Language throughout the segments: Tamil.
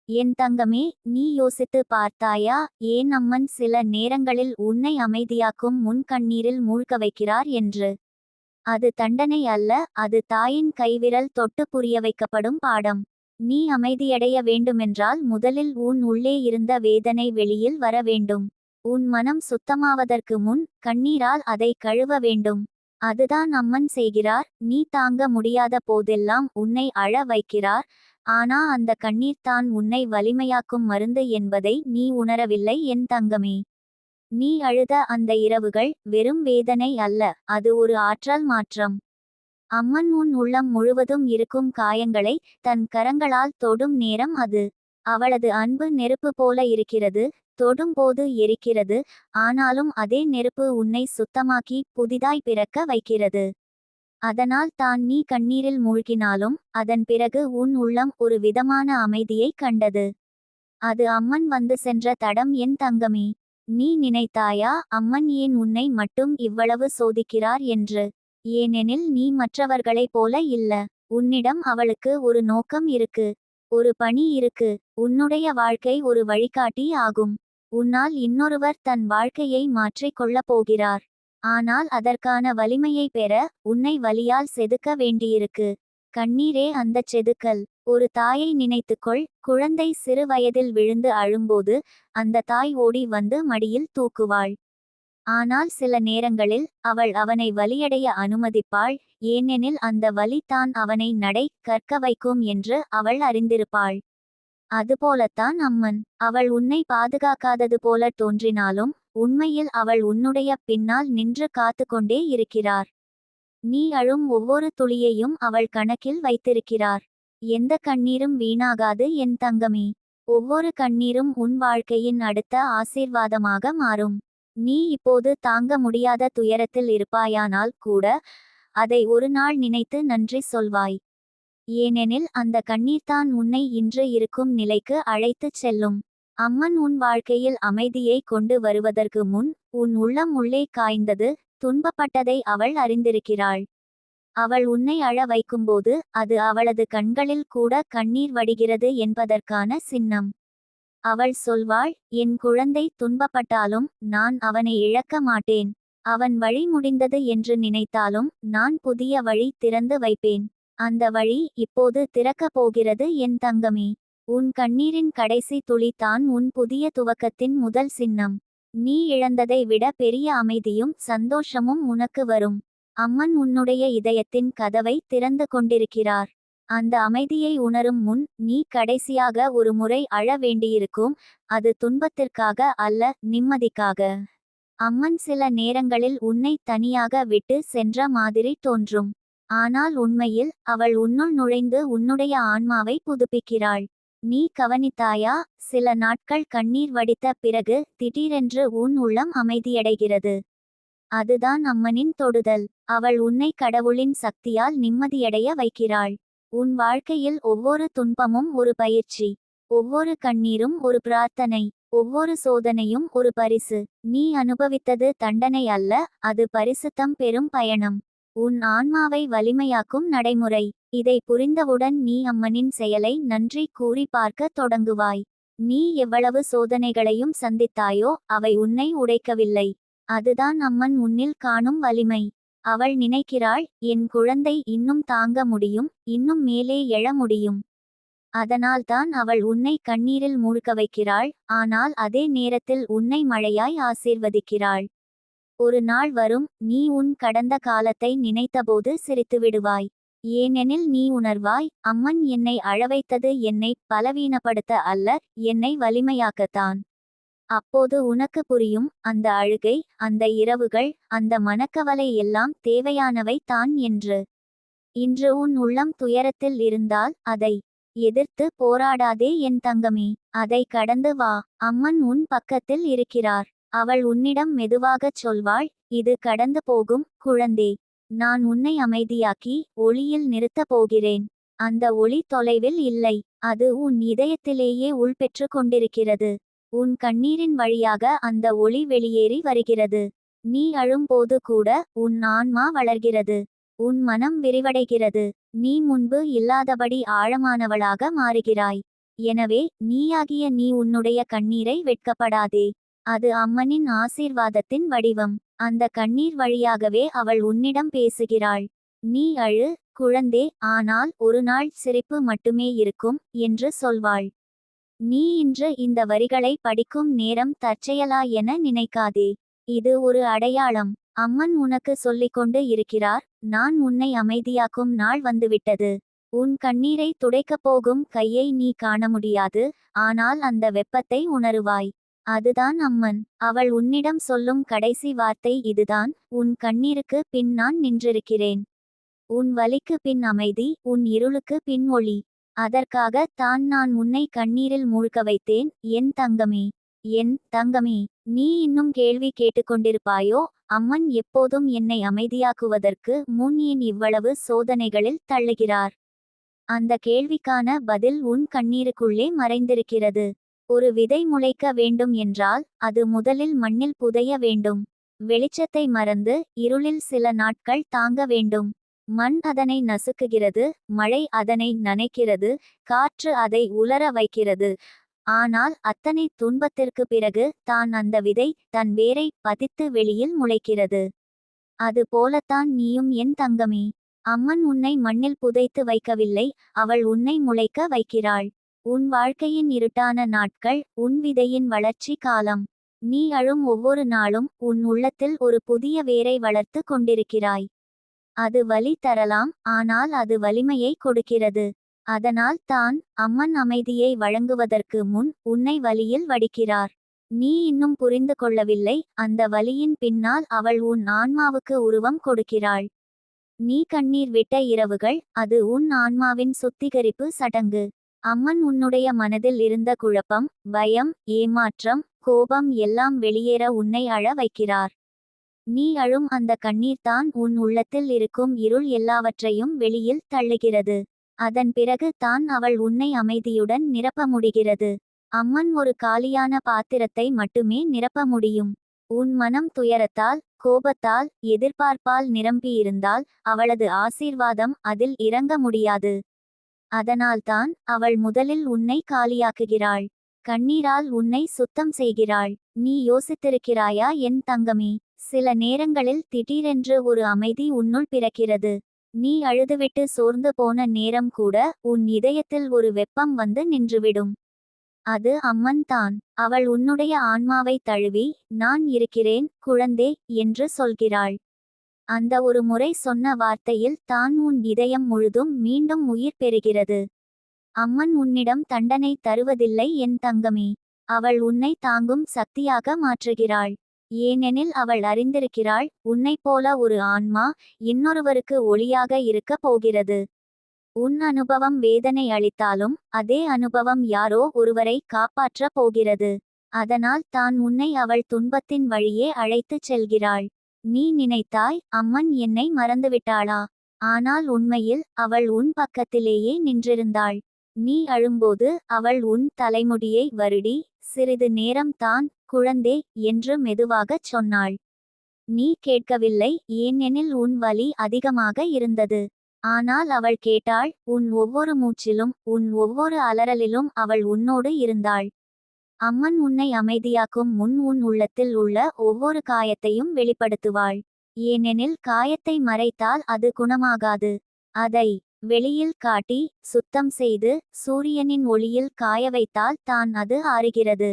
என் தங்கமே, நீ யோசித்து பார்த்தாயா, ஏன் அம்மன் சில நேரங்களில் உன்னை அமைதியாக்கும் முன் கண்ணீரில் மூழ்க வைக்கிறார் என்று? அது தண்டனை அல்ல, அது தாயின் கைவிரல் தொட்டு புரிய வைக்கப்படும் பாடம். நீ அமைதியடைய வேண்டுமென்றால் முதலில் உன் உள்ளே இருந்த வேதனை வெளியில் வர வேண்டும். உன் மனம் சுத்தமாவதற்கு முன் கண்ணீரால் அதை கழுவ வேண்டும். அதுதான் அம்மன் செய்கிறார். நீ தாங்க முடியாத போதெல்லாம் உன்னை அழ வைக்கிறார். ஆனா அந்த கண்ணீர் தான் உன்னை வலிமையாக்கும் மருந்து என்பதை நீ உணரவில்லை என் தங்கமே. நீ அழுத அந்த இரவுகள் வெறும் வேதனை அல்ல, அது ஒரு ஆற்றல் மாற்றம். அம்மன் உன் உள்ளம் முழுவதும் இருக்கும் காயங்களை தன் கரங்களால் தொடும் நேரம் அது. அவளது அன்பு நெருப்பு போல இருக்கிறது, தொடும்போது எரிக்கிறது. ஆனாலும் அதே நெருப்பு உன்னை சுத்தமாக்கி புதிதாய் பிறக்க வைக்கிறது. அதனால் தான் நீ கண்ணீரில் மூழ்கினாலும் அதன் பிறகு உன் உள்ளம் ஒரு விதமான அமைதியை கண்டது. அது அம்மன் வந்து சென்ற தடம் என் தங்கமே. நீ நினைத்தாயா, அம்மன் ஏன் உன்னை மட்டும் இவ்வளவு சோதிக்கிறார் என்று? ஏனெனில் நீ மற்றவர்களைப் போல இல்ல. உன்னிடம் அவளுக்கு ஒரு நோக்கம் இருக்கு, ஒரு பணி இருக்கு. உன்னுடைய வாழ்க்கை ஒரு வழிகாட்டி ஆகும். உன்னால் இன்னொருவர் தன் வாழ்க்கையை மாற்றிக் கொள்ளப் போகிறார். ஆனால் அதற்கான வலிமையை பெற உன்னை வலியால் செதுக்க வேண்டியிருக்கு. கண்ணீரே அந்தச் செதுக்கல். ஒரு தாயை நினைத்துக்கொள். குழந்தை சிறு வயதில் விழுந்து அழும்போது அந்த தாய் ஓடி வந்து மடியில் தூக்குவாள். ஆனால் சில நேரங்களில் அவள் அவனை வலியடைய அனுமதிப்பாள், ஏனெனில் அந்த வலி தான் அவனை நடை கற்க வைக்கும் என்று அவள் அறிந்திருப்பாள். அதுபோலத்தான் அம்மன். அவள் உன்னை பாதுகாக்காதது போல தோன்றினாலும் உண்மையில் அவள் உன்னுடைய பின்னால் நின்று காத்து கொண்டே இருக்கிறார். நீ அழும் ஒவ்வொரு துளியையும் அவள் கணக்கில் வைத்திருக்கிறார். எந்த கண்ணீரும் வீணாகாது என் தங்கமே. ஒவ்வொரு கண்ணீரும் உன் வாழ்க்கையின் அடுத்த ஆசீர்வாதமாக மாறும். நீ இப்போது தாங்க முடியாத துயரத்தில் இருப்பாயானால் கூட அதை ஒரு நாள் நினைத்து நன்றி சொல்வாய். ஏனெனில் அந்த கண்ணீர்தான் உன்னை இன்று இருக்கும் நிலைக்கு அழைத்துச் செல்லும். அம்மன் உன் வாழ்க்கையில் அமைதியை கொண்டு வருவதற்கு முன் உன் உள்ளம் உள்ளே காய்ந்தது, துன்பப்பட்டதை அவள் அறிந்திருக்கிறாள். அவள் உன்னை அழ வைக்கும்போது அது அவளது கண்களில் கூட கண்ணீர் வடிகிறது என்பதற்கான சின்னம். அவள் சொல்வாள், என் குழந்தை துன்பப்பட்டாலும் நான் அவனை இழக்க மாட்டேன். அவன் வழி முடிந்தது என்று நினைத்தாலும் நான் புதிய வழி திறந்து வைப்பேன். அந்த வழி இப்போது திறக்கப் போகிறது என் தங்கமே. உன் கண்ணீரின் கடைசி துளி தான் உன் புதிய துவக்கத்தின் முதல் சின்னம். நீ இழந்ததை விட பெரிய அமைதியும் சந்தோஷமும் உனக்கு வரும். அம்மன் உன்னுடைய இதயத்தின் கதவை திறந்து கொண்டிருக்கிறார். அந்த அமைதியை உணரும் முன் நீ கடைசியாக ஒரு முறை அழ வேண்டியிருக்கும். அது துன்பத்திற்காக அல்ல, நிம்மதிக்காக. அம்மன் சில நேரங்களில் உன்னை தனியாக விட்டு சென்ற மாதிரி தோன்றும். ஆனால் உண்மையில் அவள் உன்னுள் நுழைந்து உன்னுடைய ஆன்மாவை புதுப்பிக்கிறாள். நீ கவனித்தாயா, சில நாட்கள் கண்ணீர் வடித்த பிறகு திடீரென்று உன் உள்ளம் அமைதியடைகிறது. அதுதான் அம்மனின் தொடுதல். அவள் உன்னை கடவுளின் சக்தியால் நிம்மதியடைய வைக்கிறாள். உன் வாழ்க்கையில் ஒவ்வொரு துன்பமும் ஒரு பயிற்சி, ஒவ்வொரு கண்ணீரும் ஒரு பிரார்த்தனை, ஒவ்வொரு சோதனையும் ஒரு பரிசு. நீ அனுபவித்தது தண்டனை அல்ல, அது பரிசுத்தம் பெறும் பயணம். உன் ஆன்மாவை வலிமையாக்கும் நடைமுறை. இதை புரிந்தவுடன் நீ அம்மனின் செயலை நன்றி கூறி பார்க்க தொடங்குவாய். நீ எவ்வளவு சோதனைகளையும் சந்தித்தாயோ அவை உன்னை உடைக்கவில்லை. அதுதான் அம்மன் உன்னில் காணும் வலிமை. அவள் நினைக்கிறாள், என் குழந்தை இன்னும் தாங்க முடியும், இன்னும் மேலே எழ முடியும். அதனால்தான் அவள் உன்னை கண்ணீரில் மூழ்க வைக்கிறாள், ஆனால் அதே நேரத்தில் உன்னை மழையாய் ஆசீர்வதிக்கிறாள். ஒரு நாள் வரும், நீ உன் கடந்த காலத்தை நினைத்தபோது சிரித்துவிடுவாய். ஏனெனில் நீ உணர்வாய், அம்மன் என்னை அழவைத்தது என்னை பலவீனப்படுத்த அல்ல, என்னை வலிமையாக்கத்தான். அப்போது உனக்கு புரியும், அந்த அழுகை, அந்த இரவுகள், அந்த மனக்கவலை எல்லாம் தேவையானவை தான் என்று. இன்று உன் உள்ளம் துயரத்தில் இருந்தால் அதை எதிர்த்து போராடாதே என் தங்கமே. அதை கடந்து வா. அம்மன் உன் பக்கத்தில் இருக்கிறார். அவள் உன்னிடம் மெதுவாகச் சொல்வாள், இது கடந்து போகும் குழந்தே. நான் உன்னை அமைதியாக்கி ஒளியில் நிறுத்தப் போகிறேன். அந்த ஒளி தொலைவில் இல்லை, அது உன் இதயத்திலேயே உள்பெற்று கொண்டிருக்கிறது. உன் கண்ணீரின் வழியாக அந்த ஒளி வெளியேறி வருகிறது. நீ அழும்போது கூட உன் ஆன்மா வளர்கிறது. உன் மனம் விரிவடைகிறது. நீ முன்பு இல்லாதபடி ஆழமானவளாக மாறுகிறாய். எனவே நீயாகிய நீ உன்னுடைய கண்ணீரை வெட்கப்படாதே. அது அம்மனின் ஆசீர்வாதத்தின் வடிவம். அந்த கண்ணீர் வழியாகவே அவள் உன்னிடம் பேசுகிறாள். நீ அழு குழந்தே, ஆனால் ஒரு நாள் சிரிப்பு மட்டுமே இருக்கும் என்று சொல்வாள். நீ இன்று இந்த வரிகளை படிக்கும் நேரம் தற்செயலா என நினைக்காதே. இது ஒரு அடையாளம். அம்மன் உனக்கு சொல்லிக்கொண்டு இருக்கிறார், நான் உன்னை அமைதியாக்கும் நாள் வந்துவிட்டது. உன் கண்ணீரை துடைக்கப் போகும் கையை நீ காண முடியாது, ஆனால் அந்த வெப்பத்தை உணருவாய். அதுதான் அம்மன். அவள் உன்னிடம் சொல்லும் கடைசி வார்த்தை இதுதான்: உன் கண்ணீருக்கு பின் நான் நின்றிருக்கிறேன். உன் வலிக்கு பின் அமைதி, உன் இருளுக்கு பின் ஒளி. அதற்காக தான் நான் உன்னை கண்ணீரில் மூழ்க வைத்தேன், என் தங்கமே. என் தங்கமே, நீ இன்னும் கேள்வி கேட்டுக்கொண்டிருப்பாயோ, அம்மன் எப்போதும் என்னை அமைதியாக்குவதற்கு முன் ஏன் இவ்வளவு சோதனைகளில் தள்ளுகிறார்? அந்த கேள்விக்கான பதில் உன் கண்ணீருக்குள்ளே மறைந்திருக்கிறது. ஒரு விதை முளைக்க வேண்டும் என்றால் அது முதலில் மண்ணில் புதைய வேண்டும். வெளிச்சத்தை மறந்து இருளில் சில நாட்கள் தாங்க வேண்டும். மண் அதனை நசுக்குகிறது, மழை அதனை நனைக்கிறது, காற்று அதை உலர வைக்கிறது. ஆனால் அத்தனை துன்பத்திற்கு பிறகு தான் அந்த விதை தன் வேரை பதித்து வெளியில் முளைக்கிறது. அது போலத்தான் நீயும் என் தங்கமே. அம்மன் உன்னை மண்ணில் புதைத்து வைக்கவில்லை, அவள் உன்னை முளைக்க வைக்கிறாள். உன் வாழ்க்கையின் இருட்டான நாட்கள் உன் விதையின் வளர்ச்சி காலம். நீ அழும் ஒவ்வொரு நாளும் உன் உள்ளத்தில் ஒரு புதிய வேரை வளர்த்து கொண்டிருக்கிறாய். அது வலி தரலாம், ஆனால் அது வலிமையை கொடுக்கிறது. அதனால் தான் அம்மன் அமைதியை வழங்குவதற்கு முன் உன்னை வலியில் வடிக்கிறார். நீ இன்னும் புரிந்து கொள்ளவில்லை, அந்த வலியின் பின்னால் அவள் உன் ஆன்மாவுக்கு உருவம் கொடுக்கிறாள். நீ கண்ணீர் விட்ட இரவுகள், அது உன் ஆன்மாவின் சுத்திகரிப்பு சடங்கு. அம்மன் உன்னுடைய மனதில் இருந்த குழப்பம், பயம், ஏமாற்றம், கோபம் எல்லாம் வெளியேற உன்னை அழ வைக்கிறார். நீ அழும் அந்த கண்ணீர் தான் உன் உள்ளத்தில் இருக்கும் இருள் எல்லாவற்றையும் வெளியில் தள்ளுகிறது. அதன் பிறகு தான் அவள் உன்னை அமைதியுடன் நிரப்ப முடிகிறது. அம்மன் ஒரு காலியான பாத்திரத்தை மட்டுமே நிரப்ப முடியும். உன் மனம் துயரத்தால், கோபத்தால், எதிர்பார்ப்பால் நிரம்பியிருந்தால் அவளது ஆசீர்வாதம் அதில் இறங்க முடியாது. அதனால்தான் அவள் முதலில் உன்னை காலியாக்குகிறாள். கண்ணீரால் உன்னை சுத்தம் செய்கிறாள். நீ யோசித்திருக்கிறாயா என் தங்கமே? சில நேரங்களில் திடீரென்று ஒரு அமைதி உன்னுள் பிறக்கிறது. நீ அழுதுவிட்டு சோர்ந்து போன நேரம் கூட உன் இதயத்தில் ஒரு வெப்பம் வந்து நின்றுவிடும். அது அம்மன் தான். அவள் உன்னுடைய ஆன்மாவை தழுவி, நான் இருக்கிறேன் குழந்தே என்று சொல்கிறாள். அந்த ஒரு முறை சொன்ன வார்த்தையில் தான் உன் இதயம் முழுதும் மீண்டும் உயிர் பெறுகிறது. அம்மன் உன்னிடம் தண்டனை தருவதில்லை என் தங்கமே. அவள் உன்னை தாங்கும் சக்தியாக மாற்றுகிறாள். ஏனெனில் அவள் அறிந்திருக்கிறாள், உன்னைப் போல ஒரு ஆன்மா இன்னொருவருக்கு ஒளியாக இருக்க போகிறது. உன் அனுபவம் வேதனை அளித்தாலும் அதே அனுபவம் யாரோ ஒருவரை காப்பாற்ற போகிறது. அதனால் தான் உன்னை அவள் துன்பத்தின் வழியே அழைத்துச் செல்கிறாள். நீ நினைத்தாய், அம்மன் என்னை மறந்துவிட்டாளா? ஆனால் உண்மையில் அவள் உன் பக்கத்திலேயே நின்றிருந்தாள். நீ அழும்போது அவள் உன் தலைமுடியை வருடி, சிறிது நேரம் தான் குழந்தே என்று மெதுவாகச் சொன்னாள். நீ கேட்கவில்லை, ஏனெனில் உன் வலி அதிகமாக இருந்தது. ஆனால் அவள் கேட்டாள். உன் ஒவ்வொரு மூச்சிலும், உன் ஒவ்வொரு அலறலிலும் அவள் உன்னோடு இருந்தாள். அம்மன் உன்னை அமைதியாக்கும் முன் உன் உள்ளத்தில் உள்ள ஒவ்வொரு காயத்தையும் வெளிப்படுத்துவாள். ஏனெனில் காயத்தை மறைத்தால் அது குணமாகாது. அதை வெளியில் காட்டி, சுத்தம் செய்து, சூரியனின் ஒளியில் காய வைத்தால் தான் அது ஆறுகிறது.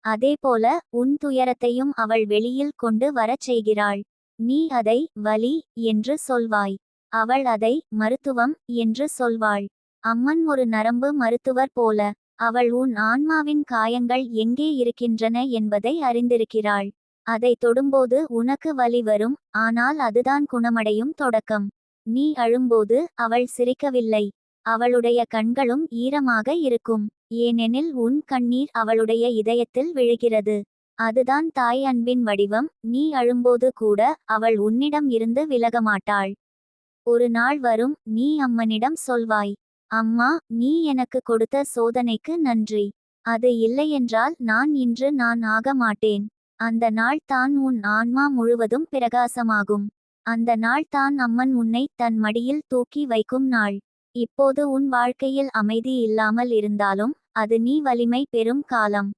அதேபோல உன் துயரத்தையும் அவள் வெளியில் கொண்டு வரச் செய்கிறாள். நீ அதை வலி என்று சொல்வாய். அவள் அதை மருத்துவம் என்று சொல்வாள். அம்மன் ஒரு நரம்பு மருத்துவர் போல. அவள் உன் ஆன்மாவின் காயங்கள் எங்கே இருக்கின்றன என்பதை அறிந்திருக்கிறாள். அதை தொடும்போது உனக்கு வலி வரும், ஆனால் அதுதான் குணமடையும் தொடக்கம். நீ அழும்போது அவள் சிரிக்கவில்லை. அவளுடைய கண்களும் ஈரமாக இருக்கும். ஏனெனில் உன் கண்ணீர் அவளுடைய இதயத்தில் விழுகிறது. அதுதான் தாய் அன்பின் வடிவம். நீ அழும்போது கூட அவள் உன்னிடம் இருந்து விலகமாட்டாள். ஒரு நாள் வரும், நீ அம்மனிடம் சொல்வாய், அம்மா, நீ எனக்கு கொடுத்த சோதனைக்கு நன்றி. அது இல்லையென்றால் இன்று நான் ஆக மாட்டேன். அந்த நாள் தான் உன் ஆன்மா முழுவதும் பிரகாசமாகும். அந்த நாள் தான் அம்மன் உன்னை தன் மடியில் தூக்கி வைக்கும் நாள். இப்போது உன் வாழ்க்கையில் அமைதி இல்லாமல் இருந்தாலும் அது நீ வலிமை பெறும் காலம்.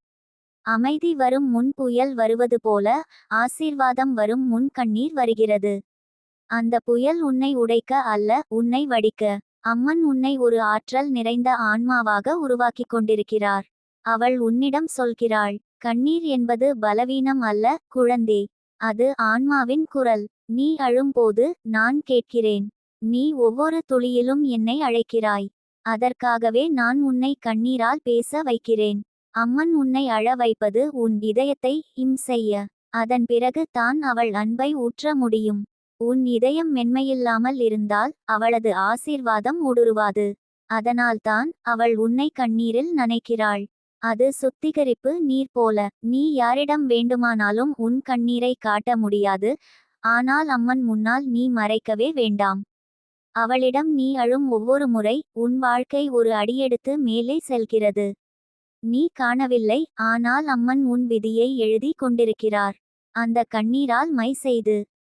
அமைதி வரும் முன் புயல் வருவது போல ஆசீர்வாதம் வரும் முன் கண்ணீர் வருகிறது. அந்த புயல் உன்னை உடைக்க அல்ல, உன்னை வடிக்க. அம்மன் உன்னை ஒரு ஆற்றல் நிறைந்த ஆன்மாவாக உருவாக்கிக் கொண்டிருக்கிறார். அவள் உன்னிடம் சொல்கிறாள், கண்ணீர் என்பது பலவீனம் அல்ல குழந்தே. அது ஆன்மாவின் குரல். நீ அழும்போது நான் கேட்கிறேன். நீ ஒவ்வொரு துளியிலும் என்னை அழைக்கிறாய். அதற்காகவே நான் உன்னை கண்ணீரால் பேச வைக்கிறேன். அம்மன் உன்னை அழ வைப்பது உன் இதயத்தை செய்ய. அதன் பிறகு தான் அவள் அன்பை ஊற்ற முடியும். உன் இதயம் மென்மையில்லாமல் இருந்தால் அவளது ஆசீர்வாதம் ஊடுருவாது. அதனால்தான் அவள் உன்னை கண்ணீரில் நனைக்கிறாள். அது சுத்திகரிப்பு நீர் போல. நீ யாரிடம் வேண்டுமானாலும் உன் கண்ணீரை காட்ட முடியாது. ஆனால் அம்மன் முன்னால் நீ மறைக்கவே வேண்டாம். அவளிடம் நீ அழும் ஒவ்வொரு முறை உன் வாழ்க்கை ஒரு அடியெடுத்து மேலே செல்கிறது. நீ காணவில்லை, ஆனால் அம்மன் உன் விதியை எழுதி கொண்டிருக்கிறார். அந்த கண்ணீரால் மை செய்து